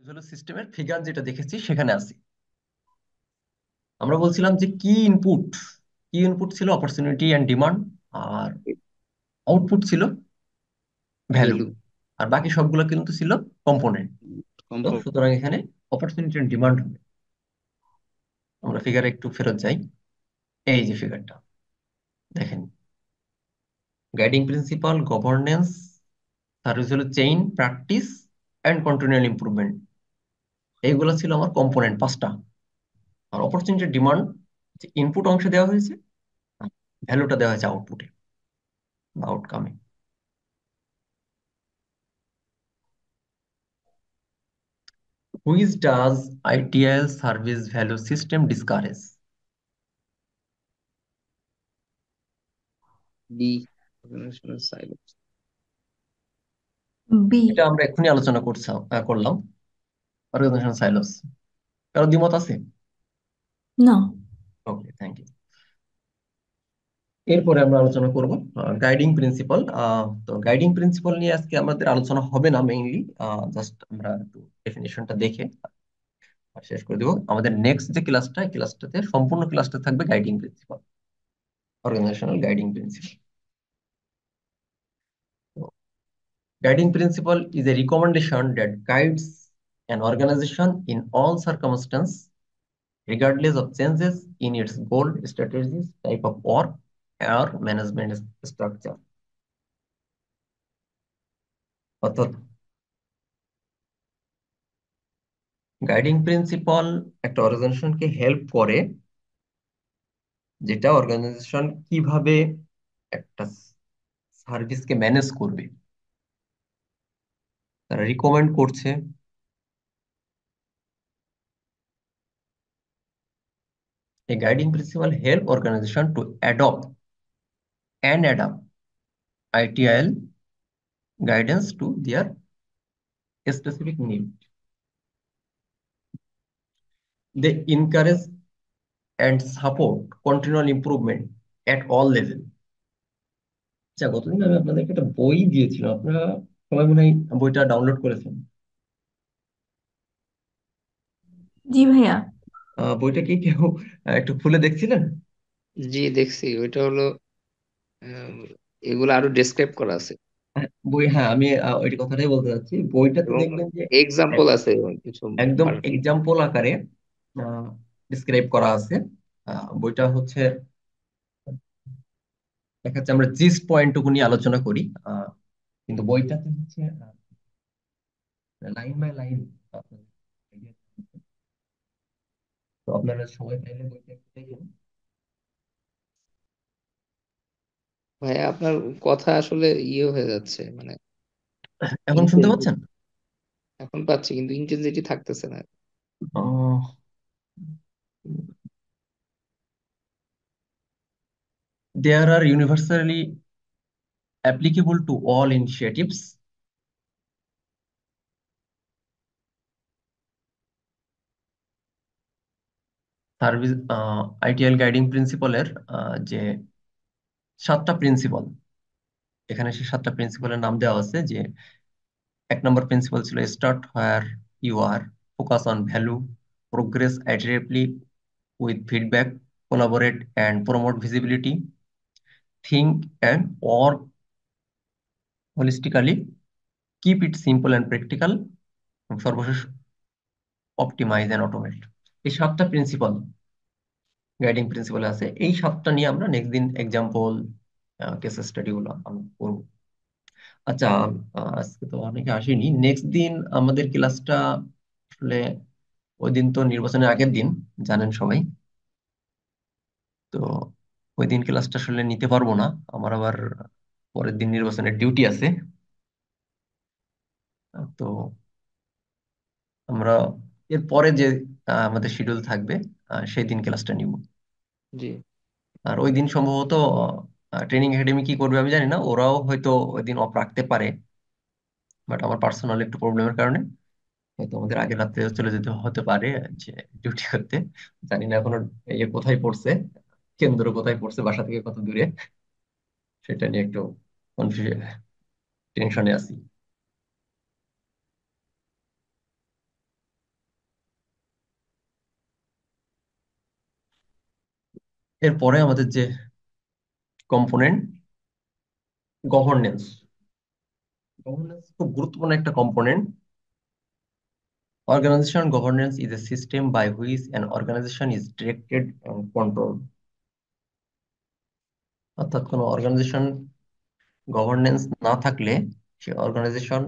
হলো সিস্টেমের ফিগার যেটা দেখেছি সেখানে আছে। আমরা বলছিলাম যে কি ইনপুট ছিল অপরচুনিটি এন্ড ডিমান্ড, আর আউটপুট ছিল ভ্যালু, ভ্যালু আর বাকি সবগুলো কিন্তু ছিল কম্পোনেন্ট। তো কম্পাউন্ড। সুতরাং এখানে অপরচুনিটি এন্ড ডিমান্ড হবে। আমরা ফিগারে একটু ফেরত যাই। এই যে ফিগারটা দেখেন, গাইডিং প্রিন্সিপাল, গভর্নেন্স, সার্ভিস হলো chain, practice and continual improvement. এইগুলো ছিল আমার কম্পোনেন্ট পাঁচটা। আর অপরচুনিটি ডিমান্ড যে ইনপুট অংশে দেওয়া হয়েছে, ভ্যালুটা দেওয়া হয়েছে আউটপুটে বা আউটকামে। Which does ITIL service value system discourage? B organisational silence. B. এটা আমরা এখনই আলোচনা করলাম, অর্গানাইজেশন সাইলোস। কারো দ্বিমত আছে? না। ওকে, থ্যাংক ইউ। এরপরে আমরা আলোচনা করব গাইডিং প্রিন্সিপাল। তো গাইডিং প্রিন্সিপাল নিয়ে আজকে আমাদের আলোচনা হবে না মেইনলি, জাস্ট আমরা একটু ডেফিনেশনটা দেখে শেষ করে দেবো। আমাদের নেক্সট যে ক্লাসটা, এই ক্লাসটাতে সম্পূর্ণ ক্লাসটা থাকবে guiding principle, organisational guiding principle. Guiding principle is a recommendation that guides an organization in all circumstances, regardless of changes in its goal, strategies, type of work, or management structure. অর্থাৎ guiding principal একটা অর্গানাইজেশনকে help করে, যেটা organisation কিভাবে একটা সার্ভিসকে manage করবে তারা recommend করছে। A guiding principle help organization to adopt and adapt ITIL guidance to their specific need. They encourage and support continual improvement at all level. আচ্ছা, গতদিন আমি আপনাদেরকে একটা বই দিয়েছিলাম, আপনারা সবাই মনে হয় বইটা ডাউনলোড করেছেন। জি ভাইয়া। বইটা কি কেউ একটু খুলে দেখছিলেন? জি দেখছি, ওইটা হলো আহ, এগুলো আরো ডেসক্রাইব করা আছে হ্যাঁ, আমি ওই কথাটাই বলতে চাচ্ছি। বইটাতে এবং দেখবেন যে এক্সাম্পল এক- আছে কিছু একদম পারফেক্ট। এক্সাম্পল আকারে ডিসক্রাইব করা আছে। বইটা হচ্ছে দেখাচ্ছে, আমরা জিস্ট পয়েন্টটুকু নিয়ে আলোচনা করি, কিন্তু বইটাতে হচ্ছে লাইন বাই লাইন। তো আপনারা সময় পাইলে বইটা একটু দেখেন। ভাইয়া আপনার কথা আসলে ইয়ে হয়ে যাচ্ছে, মানে এখন শুনতে ইন্টেন্সিটি পাচ্ছেন? এখন পাচ্ছি কিন্তু ইন্টেন্সিটি থাকতেছে না। Uh, there are universally applicable to all initiatives. Service ITL guiding প্রিন্সিপালের যে সাতটা প্রিন্সিপাল, এখানে সে সাতটা প্রিন্সিপালের নাম দেওয়া আছে। যে এক নম্বর প্রিন্সিপাল ছিল start where you are, focus on value, progress iteratively with feedback, collaborate and promote visibility, think and work holistically, keep it simple and practical, এবং সর্বশেষ অপটিমাইজ এন্ড অটোমেট। এই সাতটা প্রিন্সিপাল গাইডিং প্রিন্সিপাল আছে। এই সাতটা নিয়ে আমরা নেক্সট দিন এক্সাম্পল, কেস স্টাডি গুলো আমরা করবো। আচ্ছা, আজকে তো অনেকে আসেনি। নেক্সট দিন আমাদের ক্লাসটা আসলে, ওই দিন তো নির্বাচনের আগের দিন, জানেন সবাই। তো ওই দিন ক্লাসটা আসলে নিতে পারবো না, আমার আবার পরের দিন নির্বাচনের ডিউটি আছে। তো আমরা এর পরে যে আমাদের শিডিউল থাকবে, সেই দিন ক্লাসটা নিব। জি আর ওই দিন সম্ভবত ট্রেনিং একাডেমি কি করবে আমি জানি না, ওরাও হয়তো ওই দিন অফ রাখতে পারে। বাট আমার পার্সোনাল একটু প্রবলেমের কারণে হয়তো আমাদের আগের রাত্রে চলে যেতে হতে পারে যে ডিউটি করতে। জানি না এখনো ইয়ে কোথায় পড়ছে, কেন্দ্র কোথায় পড়ছে, বাসা থেকে কত দূরে, সেটা নিয়ে একটু কনফিউশন, টেনশনে আছি। এরপরে আমাদের যে কম্পোনেন্ট, গভর্নেন্স। গভর্নেন্স খুব গুরুত্বপূর্ণ একটা component. Organization governance is a system by which an organization is directed and controlled. অর্থাৎ কোনো অর্গানাইজেশন গভর্নেন্স না থাকলে সে অর্গানাইজেশন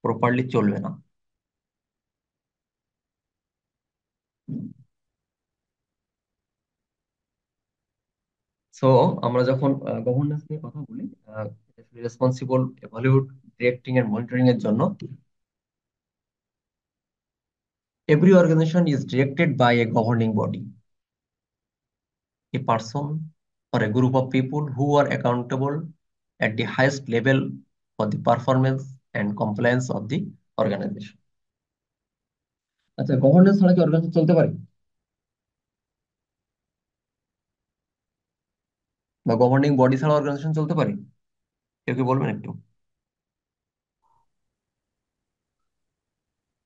প্রপারলি চলবে না। সো আমরা যখন গভর্নেন্স নিয়ে কথা বলি, responsible evaluate, directing and monitoring এর জন্য, every organisation is directed by a governing body, a person or a group of people who are accountable at the highest level for the performance and compliance of the organization. আচ্ছা, governance ছাড়া কি organisation চলতে পারে, বা governing body ছাড়া organisation চলতে পারে? কেউ কি বলবেন একটু?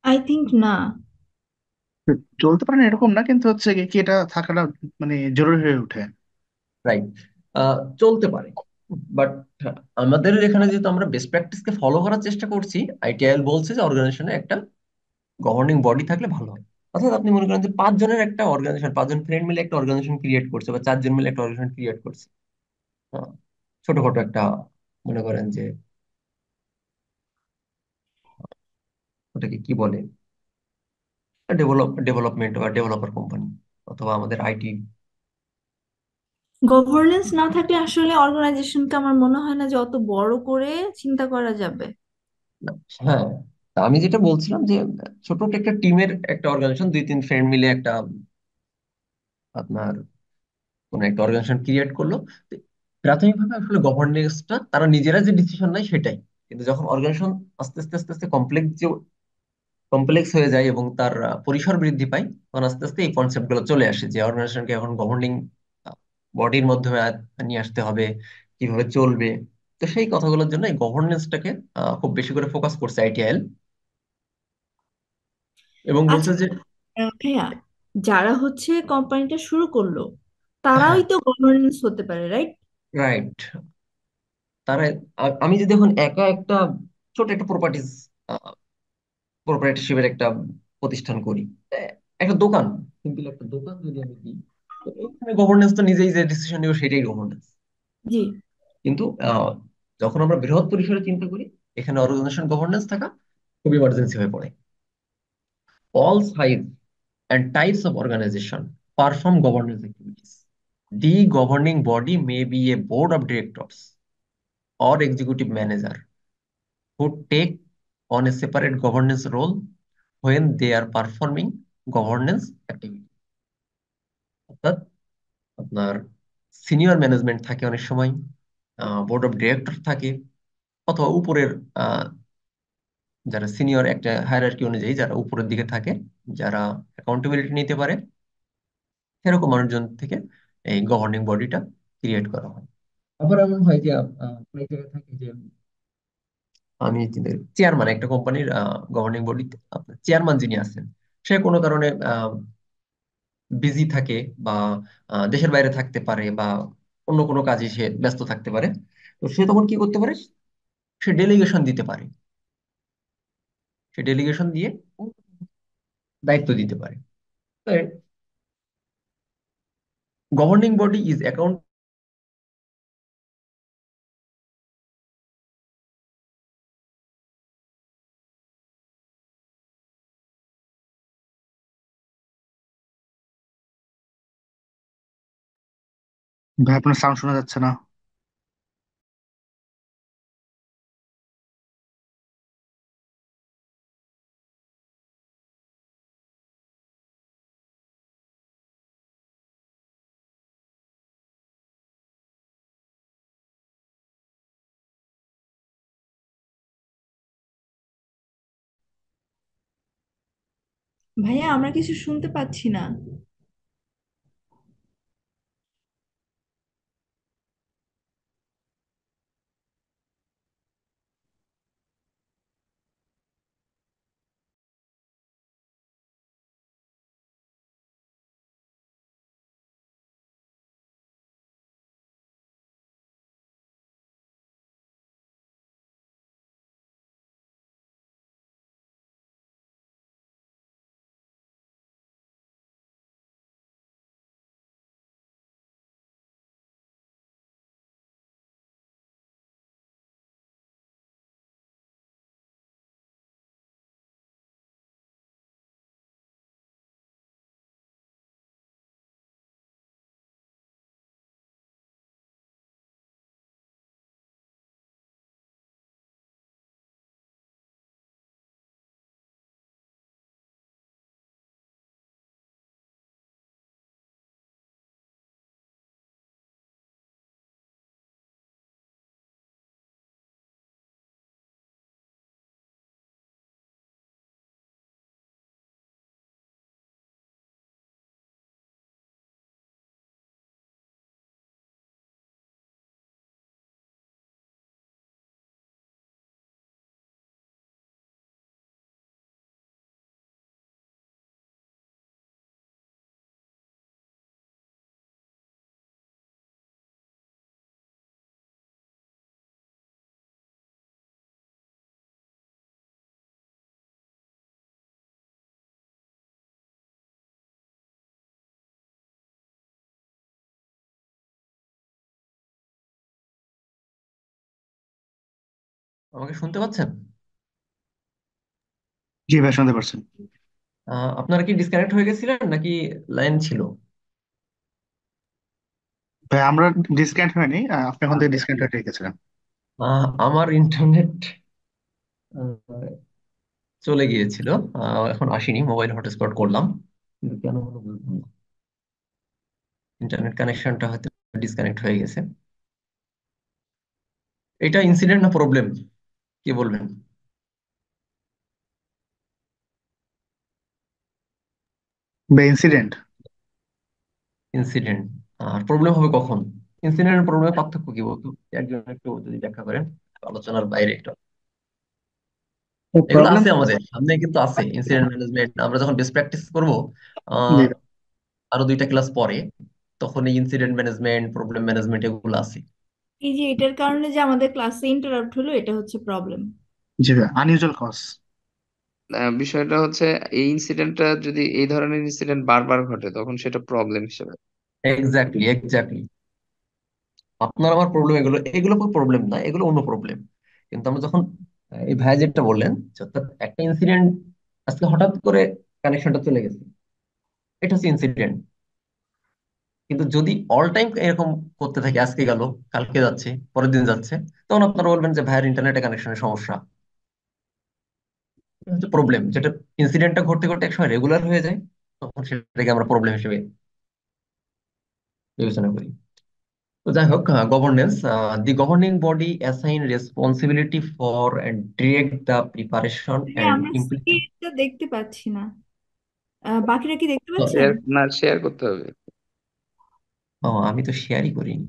আই থিংক না। চলতে পারে না এরকম না, কিন্তু হচ্ছে কি কি এটা থাকাটা মানে জরুরি হয়ে ওঠে। রাইট, চলতে পারে, বাট আমাদের এখানে যেহেতু আমরা বেস্ট প্র্যাকটিসকে ফলো করার চেষ্টা করছি, আইটিআইএল বলছে যে অর্গানাইজেশনে একটা গভর্নিং বডি থাকলে ভালো হয়। অর্থাৎ আপনি মনে করেন যে 5 জনের একটা অর্গানাইজেশন, 5 জন ফ্রেন্ড মিলে একটা অর্গানাইজেশন ক্রিয়েট করছে, বা 4 জন মিলে একটা অর্গানাইজেশন ক্রিয়েট করছে। আহ, ছোটখাটো একটা, মনে করেন যে ওটাকে কি বলে, ডেভেলপমেন্ট বা ডেভেলপার কোম্পানি, অথবা আমাদের আইটি। গভর্নেন্স না থাকলে আসলে অর্গানাইজেশনকে আমার মনে হয় না যে অত বড় করে চিন্তা করা যাবে। হ্যাঁ, তা আমি যেটা বলছিলাম যে ছোট একটা টিমের একটা অর্গানাইজেশন, 2-3 ফ্রেন্ড মিলে একটা আপনার কোন একটা অর্গানাইজেশন ক্রিয়েট করলো। তো প্রাথমিকভাবে আসলে গভর্নেন্সটা তারা নিজেরা যে ডিসিশন নেয় সেটাই, কিন্তু যখন অর্গানাইজেশন আস্তে আস্তে আস্তে আস্তে কমপ্লেক্স হয়ে যায় এবং তার পরিসর বৃদ্ধি পায়, তখন আস্তে আস্তে এই কনসেপ্ট গুলো চলে আসে যে অর্গানাইজেশনকে এখন গভর্নিং বডির মাধ্যমে নিয়ে আসতে হবে, কিভাবে চলবে। তো সেই কথাগুলোর জন্য এই গভর্নেন্সটাকে খুব বেশি করে ফোকাস করছে আইটিআইএল, এবং বলছে আচ্ছা, যে ভাইয়া, যারা হচ্ছে কোম্পানিটা শুরু করলো হ্যাঁ, তারাই তো গভর্নেন্স হতে পারে, রাইট? রাইট। তারা, আমি যদি এখন একা একটা ছোট একটা প্রপার্টিশিপের একটা প্রতিষ্ঠান করি, একটা দোকান, সিম্পল একটা দোকান যদি আমি দিই, তো এইখানে গভর্নেন্স তো নিজেই যে ডিসিশন নিব সেটাই গভর্নেন্স। জি। কিন্তু যখন আমরা বৃহৎ পরিসরে চিন্তা করি, এখানে অর্গানাইজেশন গভর্নেন্স থাকা খুব ইমার্জেন্সি হয়ে পড়ে। All size and types of organization perform governance activities. The governing body may be a board of directors or executive manager who take on a separate governance role when they are performing governance activity. অর্থাৎ আপনার senior management থাকে অনেক সময়, board of director থাকে, অথবা উপরের যারা senior একটা হায়ারার্কি অনুযায়ী যারা উপরের দিকে থাকে, যারা অ্যাকাউন্টেবিলিটি নিতে পারে, সেরকম মানুষজন থেকে এই গভর্নিং বডিটা ক্রিয়েট করা হয়। আবার এমন হয় যে অনেক জায়গায় থাকে যে আমি চেয়ারম্যান একটা কোম্পানির গভর্নিং বডিতে, আপনার চেয়ারম্যান যিনি আছেন, সে কোনো কারণে বিজি থাকে, বা দেশের বাইরে থাকতে পারে, বা অন্য কোনো কাজে সে ব্যস্ত থাকতে পারে। তো সে তখন কি করতে পারে, সে ডেলিগেশন দিতে পারে, সে ডেলিগেশন দিয়ে দায়িত্ব দিতে পারে। গভর্নিং বডি ইজ অ্যাকাউন্ট ভাই আপনার সাউন্ড শোনা যাচ্ছে না। ভাইয়া, আমরা কিছু শুনতে পাচ্ছি না। আমাকে শুনতে পাচ্ছেন? জি ভাই, শুনতে পারছেন। আপনারা কি ডিসকানেক্ট হয়ে গেছিলেন নাকি লাইন ছিল? ভাই আমরা ডিসকানেক্ট হয়নি, আপনি এখন থেকে ডিসকানেক্ট হয়ে রেখেছিলেন। আমার ইন্টারনেট চলে গিয়েছিল, এখন আসেনি, মোবাইল হটস্পট করলাম, কিন্তু কেন হলো বুঝলাম না। ইন্টারনেট কানেকশনটা হয়তো ডিসকানেক্ট হয়ে গেছে। এটা ইনসিডেন্ট না প্রবলেম, কি বলবেন? ভাই ইনসিডেন্ট। ইনসিডেন্ট। আর প্রবলেম হবে কখন? ইনসিডেন্ট আর প্রবলেমের পার্থক্য কি বলতো, একজন একটু যদি ব্যাখ্যা করেন, আলোচনার বাইরে একটু। এগুলো প্রবলেম। আছে আমাদের সামনে, কিন্তু আছে ইনসিডেন্ট ম্যানেজমেন্ট, আমরা যখন বেস্ট প্র্যাকটিস করব জি। আহ আরো 2টা ক্লাস পরে, তখন এই ইনসিডেন্ট ম্যানেজমেন্ট, প্রবলেম ম্যানেজমেন্ট এগুলো আছে। এই যে এটার কারণে যে আমাদের ক্লাসে ইন্টারাপ্ট হলো, এটা হচ্ছে প্রবলেম। জি ভাই, আনইউজুয়াল কজ। বিষয়টা হচ্ছে এই ইনসিডেন্টটা যদি এই ধরনের ইনসিডেন্ট বারবার ঘটে তখন সেটা প্রবলেম হিসেবে। Exactly, exactly. আপনার আমার প্রবলেম এগুলো, এগুলো কোনো প্রবলেম না, এগুলো অন্য প্রবলেম। কিন্তু আমরা যখন এই ভাই যেটা বললেন, যে অর্থাৎ একটা ইনসিডেন্ট আজকে হঠাৎ করে কানেকশনটা চলে গেছে, এটা হচ্ছে ইনসিডেন্ট। কিন্তু যদি অল টাইম এরকম করতে থাকে, আজকে গেল, কালকে যাচ্ছে, পরের দিন যাচ্ছে, তখন আপনারা বলবেন যে ভাইয়ের ইন্টারনেটে কানেকশনের সমস্যা। এটা হচ্ছে প্রবলেম, যেটা ইনসিডেন্টটা ঘটতে ঘটতে একসময় রেগুলার হয়ে যায়, তখন সেটাকে আমরা প্রবলেম হিসেবে বিবেচনা করি। তো যাই হোক, governance, the governing body assign responsibility for and direct the preparation হ্যাঁ, এন্ড আমরা ইমপ্লিমেন্ট। স্ক্রিনটা দেখতে পাচ্ছি না। বাকিরা কি দেখতে পাচ্ছেন? শেয়ার করতে হবে। আমি তো শেয়ারই করিনি।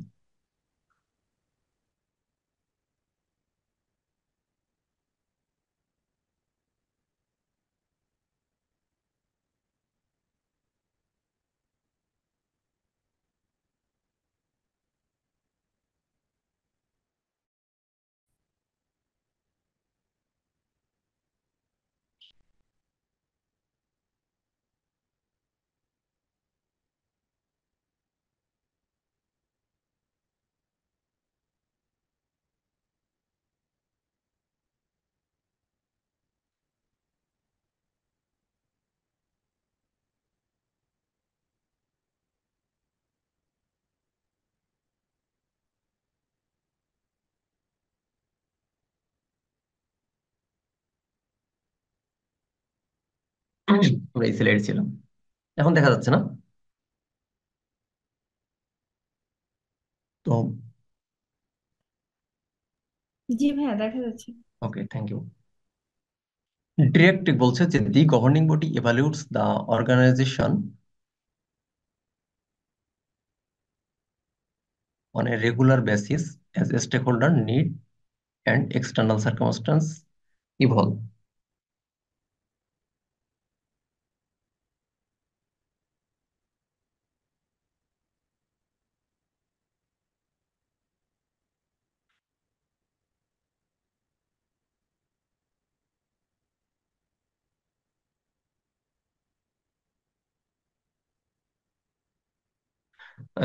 আমরা এই স্লাইডে ছিলাম, এখন দেখা যাচ্ছে না? তো জি ভাইয়া, দেখা যাচ্ছে। ওকে, থ্যাংক ইউ। ডিরেক্ট বলছে যে the governing body evaluates the organization on a regular basis as stakeholder need and external circumstance evolve.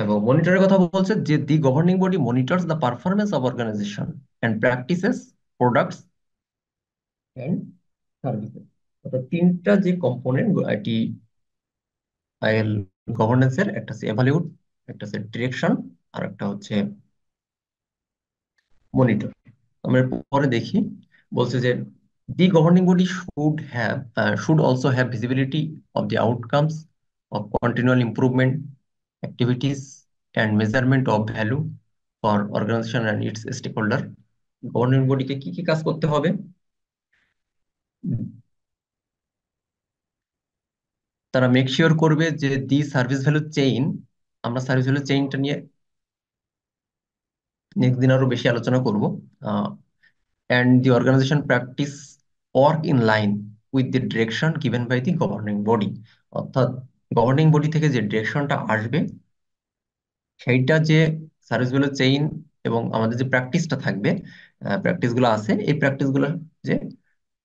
এবং মনিটরের কথা বলছে যে the governing body monitors the performance of organization and practices, products and services. অর্থাৎ 3টা যে component এটি গভর্নেন্সের, একটা হচ্ছে এভালিউট, একটা হচ্ছে ডিরেকশন, আর একটা হচ্ছে মনিটর। আমরা পরে দেখি, বলছে যে the governing body should also have visibility of the outcomes of continual improvement activities and measurement of value for organization and its stakeholder. Governing বডিকে কি কি কাজ করতে হবে? তারা মেক শিওর করবে যে দি সার্ভিস ভ্যালু চেইন, আমরা সার্ভিস ভ্যালু চেইনটা নিয়ে নেক্সট দিন আরো বেশি আলোচনা করব, and the organisation practice work in line with the direction given by the governing body. অর্থাৎ গভর্নিং বডি থেকে যে ডিরেকশনটা আসবে, সেইটা যে সার্ভিস ভ্যালু চেইন এবং আমাদের যে প্র্যাকটিসটা থাকবে, প্র্যাকটিস গুলো আছে, এই প্র্যাকটিস গুলো যে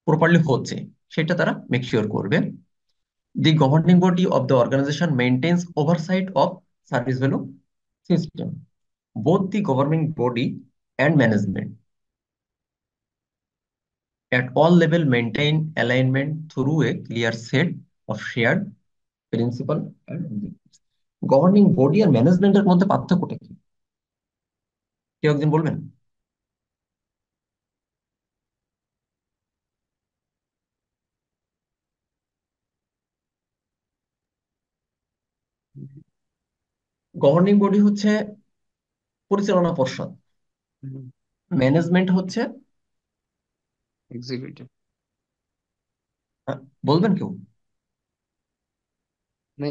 প্রপারলি হচ্ছে, সেটা তারা মেক শিওর করবে। The governing body of the organization maintains oversight of service value system. Both the governing body and management at all level maintain alignment through a clear set of shared principle and objectives. Governing body আর ম্যানেজমেন্টের মধ্যে পার্থক্যটা কি কেউ একজন বলবেন? Governing body হচ্ছে পরিচালনা পর্ষদ, ম্যানেজমেন্ট হচ্ছে এক্সিকিউটিভ। আহ, বলবেন কেউ? মানে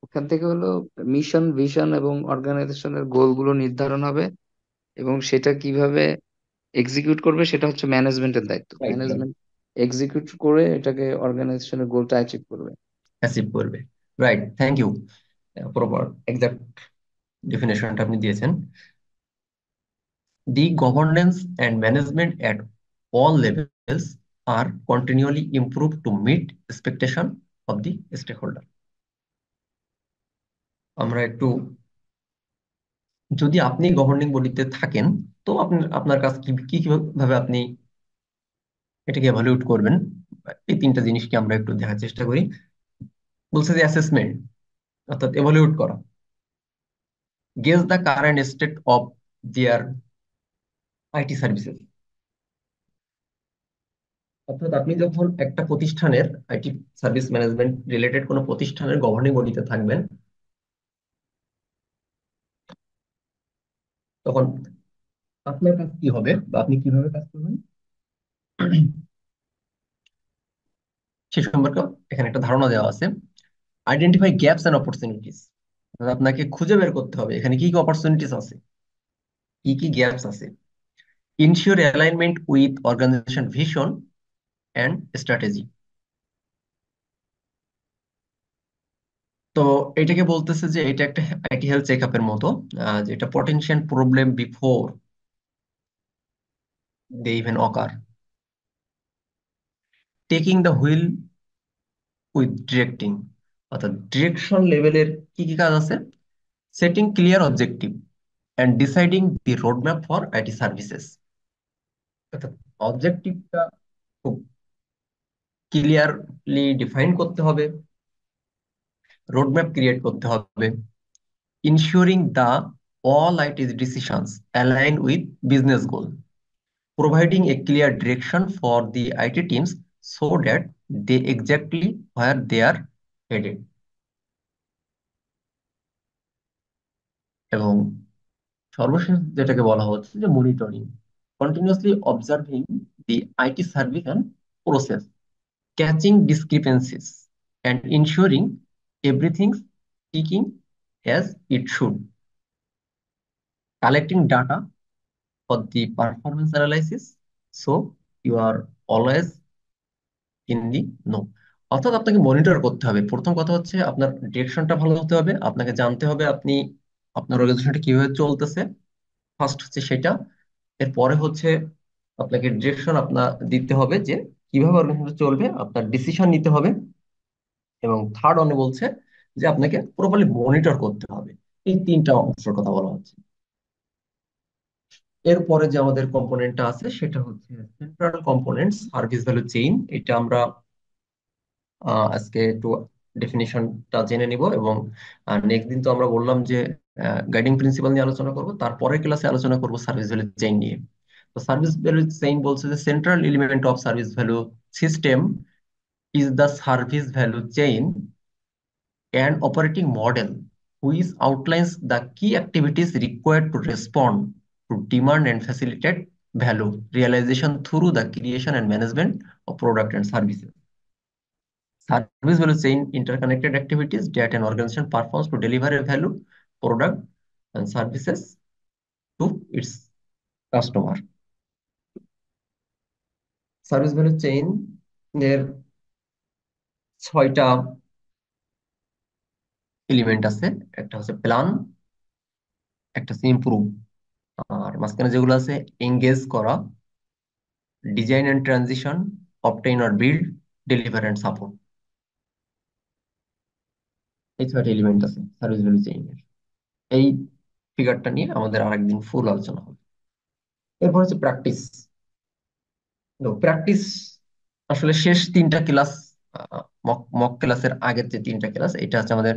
ওখান থেকে হলো মিশন, ভিশন এবং অর্গানাইজেশনের গোলগুলো নির্ধারণ হবে, এবং সেটা কিভাবে এক্সিকিউট করবে সেটা হচ্ছে ম্যানেজমেন্টের দায়িত্ব। রাইট, রাইট, ম্যানেজমেন্ট এক্সিকিউট করে এটাকে অর্গানাইজেশনের গোলটা অ্যাচিভ করবে। অ্যাচিভ করবে। Right, thank you. Proper exact ডেফিনেশনটা আপনি দিয়েছেন। The governance and management at all levels are continually improved to meet expectation of the stakeholder. আমরা একটু, যদি আপনি গভর্নিং বডিতে থাকেন তো আপনার আপনার কাছে কি কি কিভাবে আপনি এটাকে এভালুয়েট করবেন, এই তিনটা জিনিসকে আমরা একটু দেখার চেষ্টা করি। বলছে যে অ্যাসেসমেন্ট অর্থাৎ এভালুয়েট করা, gauge the current state of their IT services. অর্থাৎ আপনি যখন একটা প্রতিষ্ঠানের আইটি সার্ভিস ম্যানেজমেন্ট রিলেটেড কোনো প্রতিষ্ঠানের গভর্নিং বডিতে থাকবেন, তখন আপনার কাজ কি হবে বা আপনি কিভাবে কাজ করবেন সে সম্পর্কে এখানে একটা ধারণা দেওয়া আছে। আইডেন্টিফাই গ্যাপস এন্ড অপরচুনিটিস, আপনাকে খুঁজে বের করতে হবে এখানে কি কি অপরচুনিটিস আছে, কি কি গ্যাপস আছে। Ensure alignment with organisation vision and strategy. তো এটাকে বলতেছে যে এটা একটা আইটি হেলথ চেক আপের মতো, যেটা potential problem before they even occur, taking the wheel with directing. অর্থাৎ ডিরেকশন লেভেলের কি কি কাজ আছে, setting clear objective and deciding the roadmap for IT services। অর্থাৎ অবজেক্টিভটা খুব ক্লিয়ারলি ডিফাইন করতে হবে, রোডম্যাপ ক্রিয়েট করতে হবে, ensuring the all IT decisions align with business goal, providing a clear direction for the IT teams so that they exactly where they are headed। এবং সর্বশেষ যেটাকে বলা হচ্ছে যে monitoring, continuously observing the IT service and process, catching discrepancies and ensuring everything's ticking as it should, collecting data for the performance analysis so you are always in the know। অর্থাৎ আপনাকে monitor করতে হবে। প্রথম কথা হচ্ছে আপনার ডিরেকশনটা ভালো হতে হবে, আপনাকে জানতে হবে আপনি আপনার অর্গানাইজেশনটা কিভাবে চলতেছে, ফার্স্ট হচ্ছে সেটা। এরপরে হচ্ছে আপনাকে ডিরেকশন আপনার দিতে হবে যে কিভাবে অর্গানাইজেশন চলবে, আপনার ডিসিশন নিতে হবে। এবং থার্ড অনে বলছে যে আপনাকে প্রপারলি মনিটর করতে হবে। এই তিনটা অংশের কথা বলা হচ্ছে। এরপরে যে আমাদের কম্পোনেন্টটা আছে সেটা হচ্ছে central component service value chain. এটা আমরা আজকে একটু ডেফিনিশনটা জেনে নিব, এবং নেক্সট দিন তো আমরা বললাম যে গাইডিং প্রিন্সিপাল নিয়ে আলোচনা করব, তারপরের ক্লাসে আলোচনা করব সার্ভিস ভ্যালু চেইন নিয়ে। তো সার্ভিস ভ্যালু চেইন বলছে যে central element of service value system is the service value chain, an operating model which outlines the key activities required to respond to demand and facilitate value realization through the creation and management of product and services. Service value chain interconnected activities that an organization performs to deliver a value, product, and services to its customer. Service value chain এর 6টা element আছে। একটা হচ্ছে plan, একটা হচ্ছে improve, আর মাঝখানে যেগুলো আছে এঙ্গেজ করা, design and transition, obtain or build, deliver and support. এই 6টা এলিমেন্ট আছে সার্ভিস ভ্যালু চেইনের। এই ফিগারটা নিয়ে আমাদের আরেকদিন ফুল আলোচনা হবে। এরপর হচ্ছে প্র্যাকটিস। প্র্যাকটিস আসলে শেষ তিনটা ক্লাস, মক মক ক্লাসের আগের যে তিনটা ক্লাস, এটা হচ্ছে আমাদের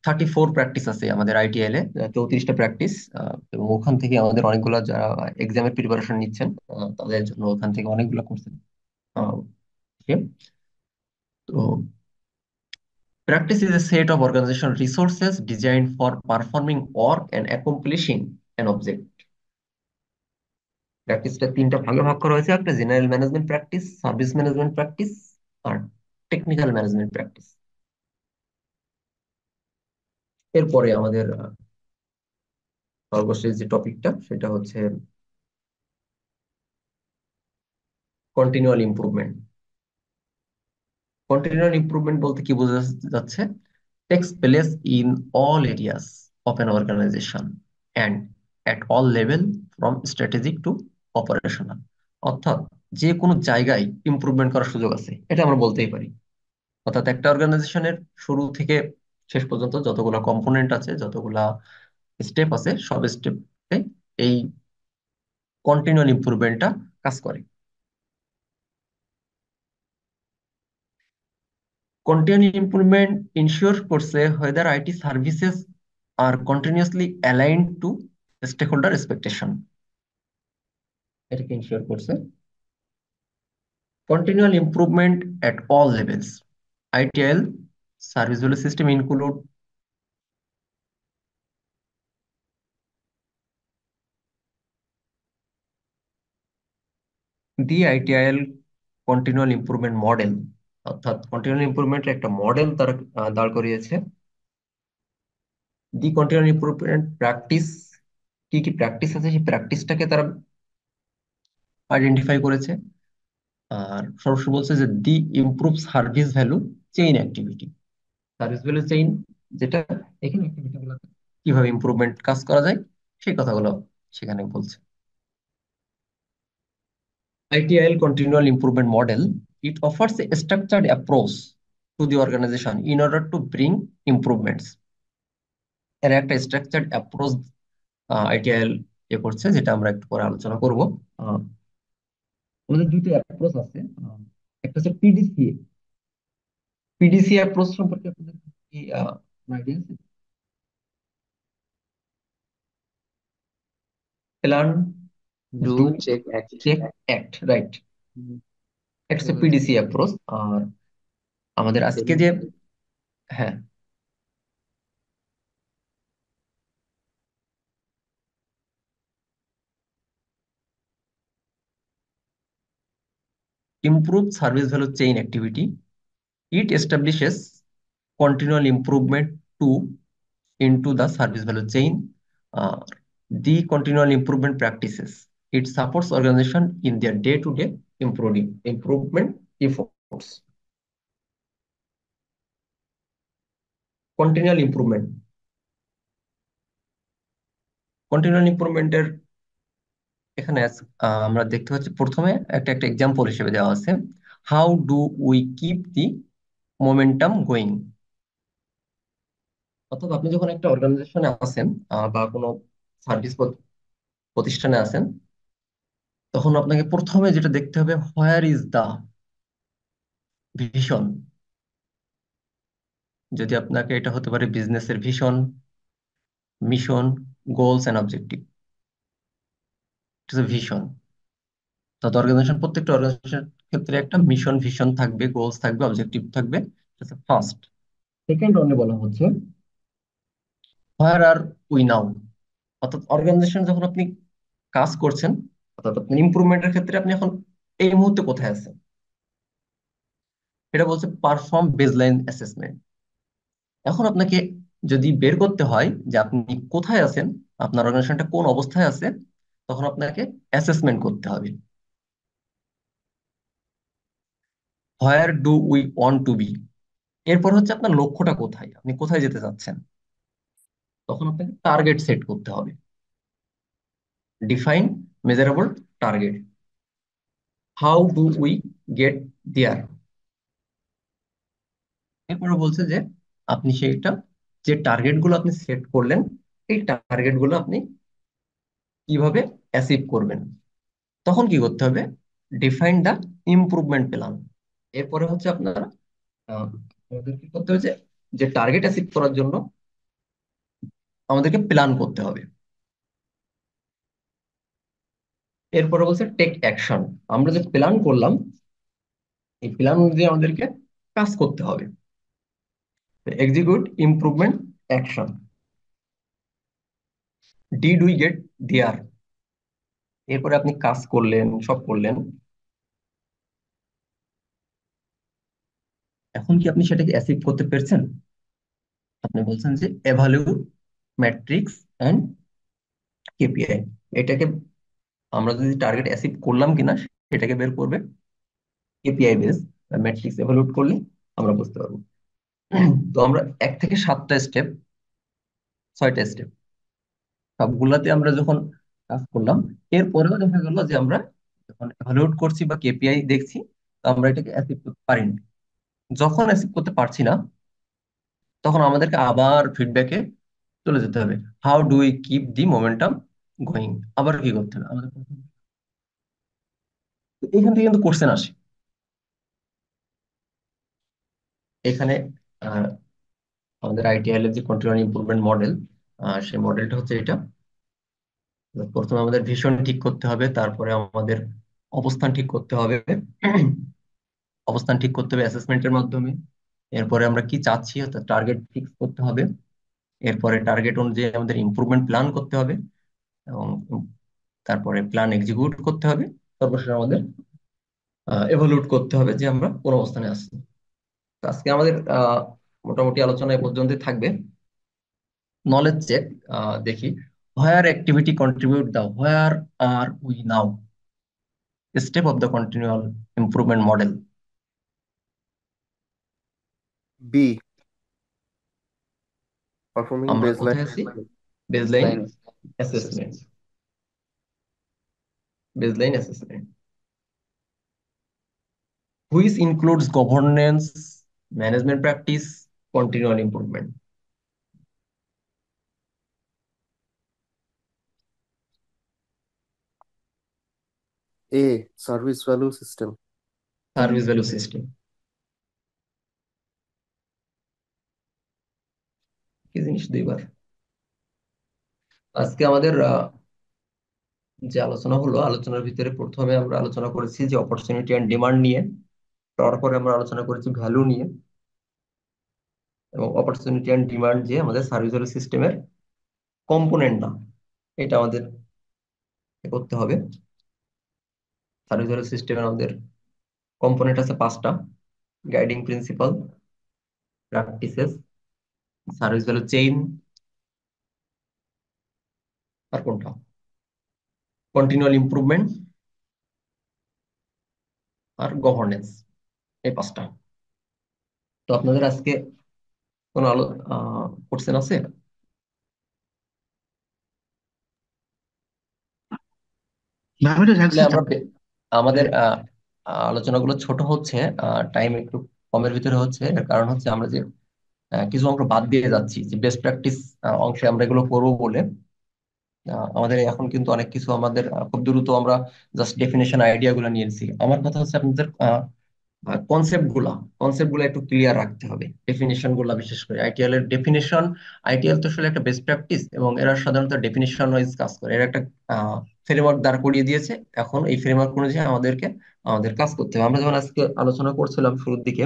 34 প্র্যাকটিস আছে আমাদের আইটিএল এ, 34টা প্র্যাকটিস। এবং ওখান থেকে আমাদের অনেকগুলো যারা এক্সামের প্রিপারেশন নিচ্ছেন তাদের জন্য ওখান থেকে অনেকগুলো কোর্স তো practice is a set of organizational resources designed for performing work and accomplishing an object. প্র্যাকটিসটা তিনটা ভাগে ভাগ করা হয়েছে: একটা general management practice, service management practice, আর টেকনিক্যাল ম্যানেজমেন্ট প্র্যাকটিস। এরপরে আমাদের সর্বশেষ যে টপিকটা সেটা হচ্ছে কন্টিনিউয়াল ইমপ্রুভমেন্ট। কন্টিনিউয়াল ইমপ্রুভমেন্ট বলতে কি বোঝা যাচ্ছে? Takes place in all areas of an organization and at all level from strategic to operational। অর্থাৎ যে কোনো জায়গায় ইমপ্রুভমেন্ট করার সুযোগ আছে, এটা আমরা বলতেই পারি। অর্থাৎ একটা অর্গানাইজেশনের শুরু থেকে শেষ পর্যন্ত যতগুলা কম্পোনেন্ট আছে, যতগুলা স্টেপ আছে, সব স্টেপে এই কন্টিনিউয়াল ইমপ্রুভমেন্টটা কাজ করে। Continuous improvement ensures করছে whether IT services are continuously aligned to stakeholder expectation। এটাকে ইনশিওর করছে continual improvement at all levels। ITIL service value system include the ITIL continual improvement model। অর্থাৎ continual improvement একটা model তারা দাঁড় করিয়েছে। দি continual improvement practice, কি কি practice আছে সেই প্র্যাকটিসটাকে তারা আইডেন্টিফাই করেছে। আর সর্বশেষ বলছে যে the improve service value chain activity. Service value chain যেটা, এখানে অ্যাক্টিভিটি গুলো কিভাবে ইমপ্রুভমেন্ট কাজ করা যায় সেই কথাগুলো সেখানে বলছে। ITIL continual improvement model, it offers a structured approach to the organization in order to bring improvements। এর একটা স্ট্রাকচার্ড অ্যাপ্রোচ ITIL করছে, যেটা আমরা একটু পরে আলোচনা করব। আহ, আমাদের দুইটা অ্যাপ্রোচ আছে। একটা হচ্ছে পিডিসিএ। পিডিসিএ অ্যাপ্রোচ সম্পর্কে আপনাদের কি আইডিয়া আছে? Plan, do do, check act. Check, act, right. একটা হচ্ছে পিডিসি অ্যাপ্রোচ। আর আমাদের আজকে যে, হ্যাঁ, improve service value chain activity, it establishes continual improvement to into the service value chain। uh, the continual improvement practices, it supports organization in their day-to-day improvement efforts। continual improvement, continual improvement এর এখানে আমরা দেখতে পাচ্ছি প্রথমে একটা একটা example হিসেবে দেওয়া আছে। How do we keep the momentum going. অর্থাৎ আপনি যখন একটা অর্গানাইজেশনে আছেন বা কোনো সার্ভিস প্রতিষ্ঠানে আছেন, তখন আপনাকে প্রথমে যেটা দেখতে হবে, হোয়ার ইজ দা ভিশন। যদি আপনাকে, এটা হতে পারে বিজনেসের vision, mission, goals and objective. Vision, তো অর্গানাইজেশন, প্রত্যেকটা অর্গানাইজেশনের ক্ষেত্রে একটা মিশন ভিশন থাকবে, গোলস থাকবে, অবজেক্টিভ থাকবে। ফার্স্ট। সেকেন্ড ওয়ানে বলা হচ্ছে হোয়ার আর উই নাও। অর্থাৎ অর্গানাইজেশন যখন আপনি কাজ করছেন, অর্থাৎ আপনি ইমপ্রুভমেন্টের ক্ষেত্রে আপনি এখন এই মুহূর্তে কোথায় আছেন, এটা বলছে পারফর্ম বেসলাইন অ্যাসেসমেন্ট। এখন আপনাকে যদি বের করতে হয় যে আপনি কোথায় আছেন, আপনার অর্গানাইজেশনটা কোন অবস্থায় আছে, তখন আপনাকে অ্যাসেসমেন্ট করতে হবে। Where do we want to be. এরপর হচ্ছে আপনার লক্ষ্যটা কোথায়, আপনি কোথায় যেতে চাচ্ছেন, তখন আপনাকে টার্গেট সেট করতে হবে। Define measurable target. How do we get there. এরপরে বলছে যে আপনি সেইটা, যে টার্গেট গুলো আপনি সেট করলেন, এই টার্গেট গুলো আপনি কিভাবে অ্যাচিভ করবেন। তখন কি করতে হবে? Define the improvement plan. এরপরে হচ্ছে আপনারা আহ, আমাদের কি করতে হবে, যে যে টার্গেট অ্যাচিভ করার জন্য আমাদেরকে প্ল্যান করতে হবে। এরপরে বলছে টেক অ্যাকশন। আমরা যে প্ল্যান করলাম, এই প্ল্যান অনুযায়ী আমাদেরকে কাজ করতে হবে। Execute improvement action. Did we get there? এরপরে আপনি কাজ করলেন, সব করলেন, এখন কি আপনি সেটাকে অ্যাচিভ করতে পেরেছেন? আপনি বলছেন যে এভালুয়েট ম্যাট্রিক্স এন্ড কেপিআই। এটাকে আমরা যদি টার্গেট অ্যাচিভ করলাম কিনা সেটাকে বের করবে কেপিআই বেস ম্যাট্রিক্স এভালুয়েট করলে আমরা বুঝতে পারবো। তো আমরা 1 থেকে 7টা স্টেপ, 6টা স্টেপ সবগুলাতে আমরা যখন কাজ করলাম, এরপরেও দেখা গেল যে আমরা যখন এভালুয়েট করছি বা কেপিআই দেখছি, তো আমরা এটাকে অ্যাচিভ করতে পারিনি। যখন অ্যাচিভ করতে পারছি না, তখন আমাদেরকে আবার ফিডব্যাকে চলে যেতে হবে। How do we keep the momentum going? আবার কি করতে হবে আমাদের? তো এখান থেকে কিন্তু কোশ্চেন আসে। এখানে আহ, আমাদের আইটিআইএল এর যে কন্টিনিউয়াস ইমপ্রুভমেন্ট মডেল, সেই মডেলটা হচ্ছে এটা। প্রথমে আমাদের ভিশন ঠিক করতে হবে, তারপরে আমাদের অবস্থান ঠিক করতে হবে। অবস্থান ঠিক করতে হবে অ্যাসেসমেন্টের মাধ্যমে। এরপরে আমরা কি চাচ্ছি অর্থাৎ টার্গেট ফিক্স করতে হবে। এরপরে টার্গেট অনুযায়ী আমাদের ইমপ্রুভমেন্ট প্ল্যান করতে হবে, এবং তারপরে প্ল্যান এক্সিকিউট করতে হবে। সর্বশেষ আমাদের এভালুয়েট করতে হবে যে আমরা কোন অবস্থানে আছি। তো আজকে আমাদের মোটামুটি আলোচনা এ পর্যন্তই থাকবে। নলেজ চেক দেখি। Where activity contribute the where are we now step of the continual improvement model. B. Performing আমরা baseline কোথায় আছি? assessment. Baseline line assessment. Baseline assessment which includes governance, management practice, continual improvement. A. Service value system. Service value system. কি জিনিস দুইবার? আজকে আমাদের যে আলোচনা হলো, আলোচনার ভিতরে প্রথমে আমরা আলোচনা করেছি যে অপরচুনিটি অ্যান্ড ডিমান্ড নিয়ে, তারপরে আমরা আলোচনা করেছি ভ্যালু নিয়ে, এবং অপরচুনিটি অ্যান্ড ডিমান্ড যে আমাদের সার্ভিস ভ্যালু সিস্টেমের কম্পোনেন্ট না, এটা আমাদের করতে হবে। সার্ভিস ভ্যালু সিস্টেমের আমাদের কম্পোনেন্ট আছে 5টা: guiding principle, practices, service value chain, আর কোনটা, কন্টিনিউয়াল ইমপ্রুভমেন্ট, আর গভর্নেন্স। এই 5টা। তো আপনাদের আজকে কোনো কোশ্চেন আছে? না, আমি তো আসলে জানছি আমরা আমাদের আলোচনাগুলো ছোট হচ্ছে, টাইম একটু কমের ভিতরে হচ্ছে। এর কারণ হচ্ছে আমরা যে কিছু অংশ বাদ দিয়ে যাচ্ছি, যে বেস্ট প্র্যাকটিস অংশে আমরা এগুলো করবো বলে। আমাদের এখন কিন্তু অনেক কিছু আমাদের খুব দ্রুত আমরা জাস্ট ডেফিনেশন আইডিয়া গুলো নিয়েছি। আমার কথা হচ্ছে আপনাদের কনসেপ্ট গুলা একটু ক্লিয়ার রাখতে হবে। ডেফিনেশন গুলা, বিশেষ করে আইটিএল এর ডেফিনেশন। আইটিএল তো আসলে একটা বেস্ট প্র্যাকটিস, এবং এরা সাধারণত ডেফিনেশন ওয়াইজ কাজ করে। এরা একটা ফ্রেমওয়ার্ক দাঁড় করিয়ে দিয়েছে। এখন এই ফ্রেমওয়ার্ক অনুযায়ী আমাদের কাজ করতে হবে। আমরা যেমন আজকে আলোচনা করছিলাম শুরুর দিকে,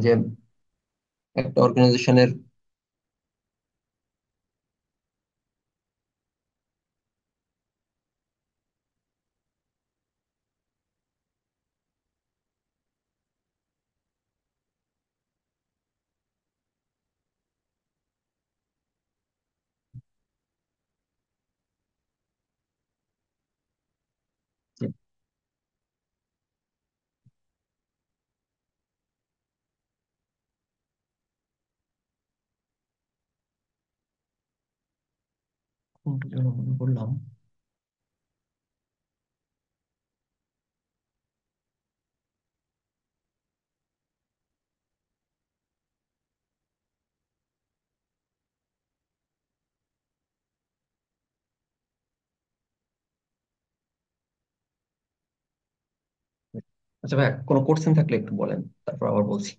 যে একটা অর্গানাইজেশনের কোনটা যেন মনে করলাম, আচ্ছা ভাই, কোনো কোশ্চেন থাকলে একটু বলেন, তারপর আবার বলছি।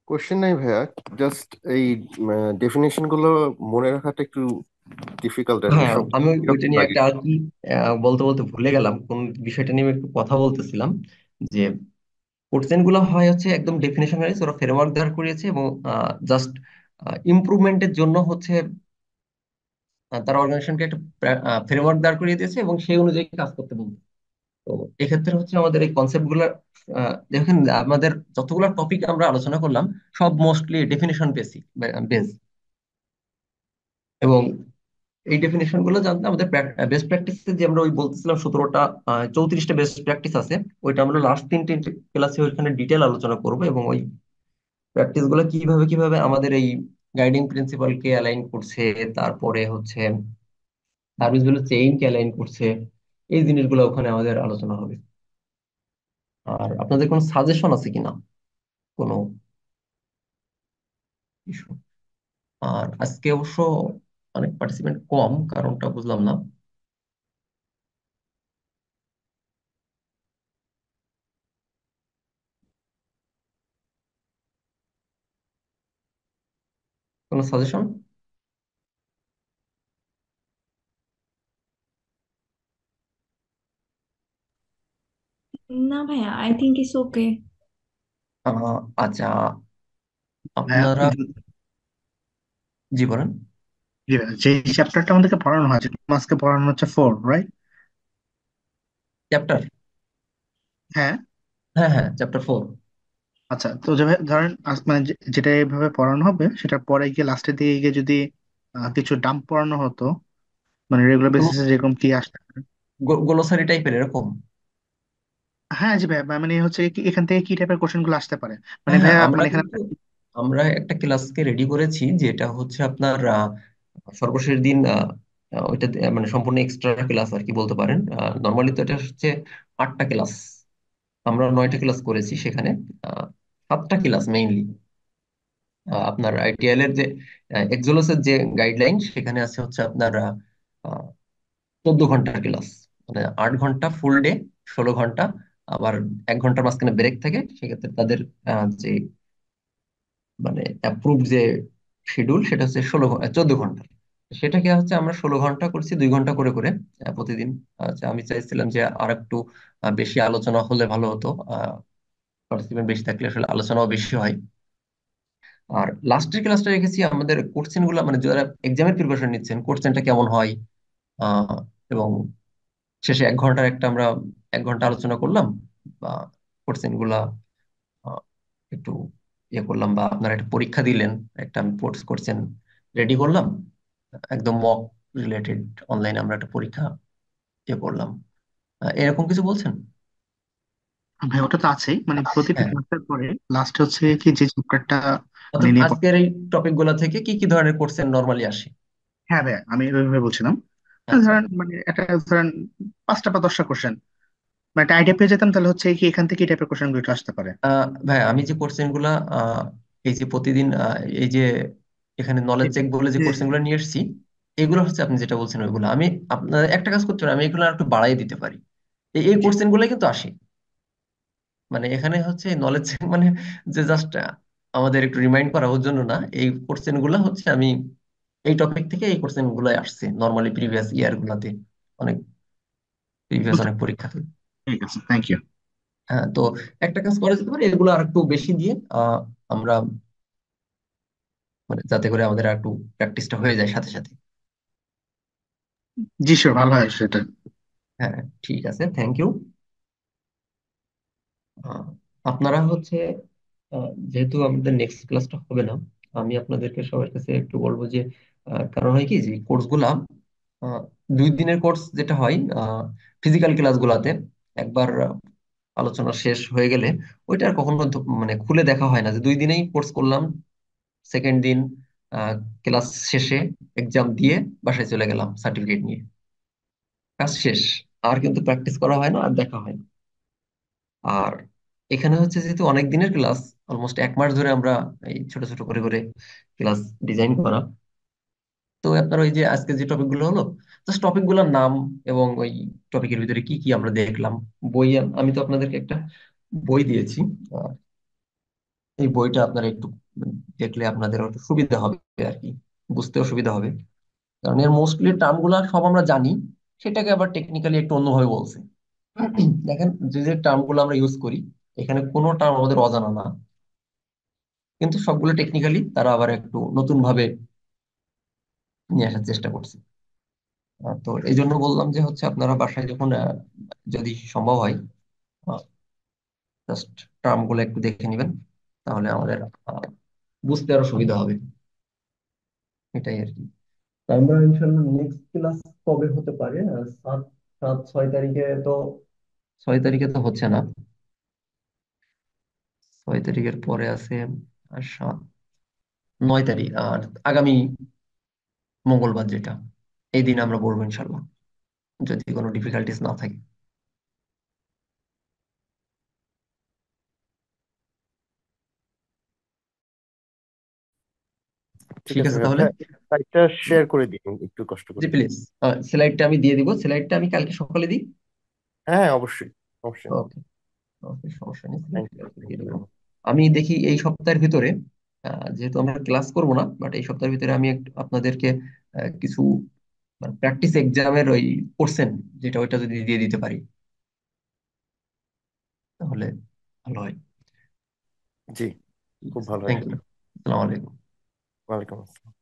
কোশ্চেন নাই ভাইয়া, জাস্ট এই ডেফিনেশন গুলো মনে রাখাটা একটু ডিফিকাল্ট আর কি, হ্যাঁ, সব আমি ওইটা এরকম নিয়ে লাগে। একটা আর কি বলতে বলতে ভুলে গেলাম, কোন বিষয়টা নিয়ে আমি একটু কথা বলতেছিলাম। যে কোশ্চেন গুলো হয় হচ্ছে একদম ডেফিনেশন ওয়াইজ, ওরা ফ্রেমওয়ার্ক দাঁড় করিয়েছে এবং জাস্ট ইমপ্রুভমেন্টের জন্য হচ্ছে তারা অর্গানাইজেশনকে একটা ফ্রেমওয়ার্ক দাঁড় করিয়ে দিয়েছে এবং সেই অনুযায়ী কাজ করতে বলছে। তো এক্ষেত্রে হচ্ছে আমাদের এই কনসেপ্ট গুলা দেখেন, আমাদের যতগুলো টপিক আমরা আলোচনা করলাম সব মোস্টলি ডেফিনেশন বেসিক বেস, এবং এই ডেফিনেশন গুলো জানতে আমাদের বেস্ট প্র্যাকটিস যে আমরা ওই বলতেছিলাম 17টা 34টা বেস্ট প্র্যাকটিস আছে, ওইটা আমরা লাস্ট 3 ক্লাসে ওইখানে ডিটেল আলোচনা করব, এবং ওই প্র্যাকটিস গুলো কিভাবে কিভাবে আমাদের এই গাইডিং প্রিন্সিপাল কে অ্যালাইন করছে, তারপরে হচ্ছে সার্ভিস ভ্যালু চেইন কে অ্যালাইন করছে, এই জিনিসগুলো ওখানে আমাদের আলোচনা হবে। আর আপনাদের কোনো সাজেশন আছে কিনা কোনো ইস্যু? আর আজকে অবশ্য অনেক পার্টিসিপেন্ট কম, কারণটা বুঝলাম না। কোনো সাজেশন? না ভাইয়া, আই থিংক ইটস ওকে। আচ্ছা, হ্যাঁ, আপনারা, জি বলেন। জি ভাইয়া, যে চ্যাপ্টারটা আমাদেরকে পড়ানো হয়, যেটা আজকে পড়ানো হচ্ছে 4, রাইট? চ্যাপ্টার, হ্যাঁ। হ্যাঁ হ্যাঁ, চ্যাপ্টার 4। আচ্ছা, তো ধরেন মানে যেটা এইভাবে পড়ানো হবে, সেটার পরে গিয়ে লাস্টের দিকে গিয়ে যদি কিছু ডাম্প পড়ানো হতো, মানে রেগুলার কোনো বেসিসে যেরকম কি আসতে পারে। গ্লোসারি টাইপের এরকম? হ্যাঁ জি ভাইয়া, মানে হচ্ছে এখান থেকে কি টাইপের কোশ্চেন গুলো আসতে পারে, মানে হ্যাঁ হ্যাঁ, ভাইয়া আমরা মানে এখানে। কিন্তু আমরা একটা ক্লাসকে রেডি করেছি, যেটা হচ্ছে আপনার সর্বশেষ দিন ওইটা মানে সম্পূর্ণ এক্সট্রা ক্লাস আর কি বলতে পারেন। নর্মালি তো এটা হচ্ছে 8টা ক্লাস, আমরা 9টা ক্লাস করেছি সেখানে। 7টা ক্লাস মেইনলি আপনার আইটিএল এর যে এক্সোলসের যে গাইডলাইন, সেখানে আছে হচ্ছে আপনার 14 ঘন্টার ক্লাস, মানে 8 ঘন্টা ফুল ডে, 16 ঘন্টা, আবার 1 ঘন্টার মাঝখানে ব্রেক থাকে। সেক্ষেত্রে তাদের যে মানে অ্যাপ্রুভ যে শিডিউল, সেটা হচ্ছে 14 ঘন্টা। সেটাকে হচ্ছে আমরা 16 ঘন্টা করছি, 2 ঘন্টা করে করে প্রতিদিন। আচ্ছা, আমি চাইছিলাম যে আর একটু বেশি আলোচনা হলে ভালো হতো, পার্টিসিপেন্ট বেশি থাকলে আসলে আলোচনাও বেশি হয়। আর লাস্টের ক্লাসটা রেখেছি আমাদের কোশ্চেন গুলা, মানে যারা এক্সামের প্রিপারেশন নিচ্ছেন কোশ্চেনটা কেমন হয়, আহ এবং শেষে 1 ঘন্টার একটা আমরা 1 ঘন্টা আলোচনা করলাম, বা কোশ্চেন গুলা আহ, একটু ইয়ে করলাম, বা আপনারা একটা পরীক্ষা দিলেন, একটা আমি পোস্ট করছেন রেডি করলাম, একদম মক রিলেটেড, অনলাইনে আমরা একটা পরীক্ষা ইয়ে করলাম, এরকম কিছু বলছেন? ভাই ওটা তো আছেই, মানে প্রতিটা হ্যাঁ, ক্লাসের পরে লাস্টে হচ্ছে কি যে চ্যাপ্টারটা মানে অর্থাৎ নিয়ে আজকের এই টপিক গুলা থেকে কি কি ধরনের কোশ্চেন নর্মালি আসে? হ্যাঁ ভাইয়া, আমি এইভাবে বলছিলাম। আচ্ছা, ধরেন মানে একটা ধরেন 5টা বা 10টা কোশ্চেন, মানে একটা আইডিয়া পেয়ে যেতাম তাহলে হচ্ছে কি এখান থেকে এই টাইপের কোশ্চেন গুলো আসতে পারে। ভাই আমি যে কোশ্চেন গুলা এই যে প্রতিদিন এই যে এখানে নলেজ চেক বলে যে কোশ্চেন গুলো নিয়ে এসেছি, এগুলো হচ্ছে আপনি যেটা বলছেন ওইগুলো আমি আপনার একটা কাজ করতে পারি, আমি এগুলো আর একটু বাড়াই দিতে পারি। এই জি। কোশ্চেন গুলাই কিন্তু আসে, মানে এখানে হচ্ছে নলেজ চেক মানে যে জাস্ট আমাদের একটু রিমাইন্ড করা ওর জন্য না, এই কোশ্চেন গুলা হচ্ছে আমি এই টপিক থেকে এই কোশ্চেন গুলাই আসছে নর্মালি প্রিভিয়াস ইয়ার গুলাতে, অনেক প্রিভিয়াস বুঝতে- অনেক পরীক্ষাতে। ঠিক আছে, থ্যাংক ইউ। হ্যাঁ, তো একটা কাজ করা যেতে পারে, এগুলো আর একটু বেশি দিয়ে আমরা মানে যাতে করে আমাদের আর একটু প্র্যাকটিসটা হয়ে যায় সাথে সাথে। জি শিওর, ভালো হয় সেটা। হ্যাঁ, ঠিক আছে, থ্যাংক ইউ। আপনারা হচ্ছে যেহেতু আমাদের নেক্সট ক্লাসটা হবে না, আমি আপনাদেরকে সবার কাছে একটু বলবো যে কারণ হয় কি যে কোর্সগুলা 2 দিনের কোর্স যেটা হয় ফিজিক্যাল ক্লাসগুলাতে, একবার আলোচনা শেষ হয়ে গেলে ওইটা আর কখনো মানে খুলে দেখা হয় না, যে 2 দিনেই কোর্স করলাম, সেকেন্ড দিন ক্লাস শেষে এক্সাম দিয়ে বাসায় চলে গেলাম সার্টিফিকেট নিয়ে, কাজ শেষ। আর কিন্তু প্র্যাকটিস করা হয় না, আর দেখা হয় না। আর এখানে হচ্ছে যেহেতু অনেক দিনের ক্লাস, অলমোস্ট 1 মাস ধরে আমরা এই ছোট ছোট করে করে ক্লাস ডিজাইন করা, তো আপনার ওই যে আজকে যে টপিকগুলো হলো, জাস্ট টপিকগুলোর নাম এবং ওই টপিকের ভিতরে কি কি আমরা দেখলাম, বই আমি তো আপনাদেরকে একটা বই দিয়েছি। আহ, এই বইটা আপনারা একটু দেখলে আপনাদের একটু সুবিধা হবে আর কি, বুঝতেও সুবিধা হবে। কারণ এর মোস্টলি টার্ম গুলা সব আমরা জানি, সেটাকে আবার টেকনিক্যালি একটু অন্যভাবে বলছে। দেখেন, যে যে টার্ম গুলো আমরা ইউজ করি, এখানে কোনো টার্ম আমাদের অজানা না, কিন্তু সবগুলো টেকনিক্যালি তারা আবার একটু নতুন ভাবে নিয়ে আসার চেষ্টা করছে। তো এই জন্য বললাম যে হচ্ছে আপনারা বাসায় যখন যদি সম্ভব হয়, জাস্ট টার্ম গুলো একটু দেখে নেবেন, তাহলে আমাদের আহ, বুঝতে আরো সুবিধা হবে। এটাই আর কি। তো আমরা ইনশাল্লাহ নেক্সট ক্লাস কবে হতে পারে? 6 তারিখে তো, 6 তারিখে তো হচ্ছে না, 6 তারিখের পরে আছে আর 9 তারিখ, আর আগামী মঙ্গলবার যেটা, এই দিন আমরা বলবো ইনশাল্লাহ, যদি কোনো ডিফিকাল্টিস না থাকে। ঠিক ঠিক আছে আছে ভাইয়া, তাহলে। ভাইয়া সাইটটা শেয়ার করে দিন একটু কষ্ট জি করে। প্লিজ, স্লাইডটা আমি দিয়ে দিব, স্লাইডটা আমি কালকে সকালে দিই। হ্যাঁ অবশ্যই, অবশ্যই। ওকে, ওকে, সমস্যা নেই, থ্যাংক স্লাইডটা ইউ, কালকে থ্যাংক দিয়ে ইউ দেবো। Very much. আমি দেখি এই সপ্তাহের ভিতরে, যেহেতু আমরা ক্লাস করব না, বাট এই সপ্তাহের ভিতরে আমি আপনাদেরকে কিছু প্র্যাকটিস এক্সামের ওই কোশ্চেন, যেটা ওইটা যদি দিয়ে দিতে পারি তাহলে ভালো হয়। জি, ঠিক খুব আছে, ভালো হয় থ্যাংক ইউ, সেটা। আসসালামু আলাইকুম। ওয়ালাইকুম আসসালাম।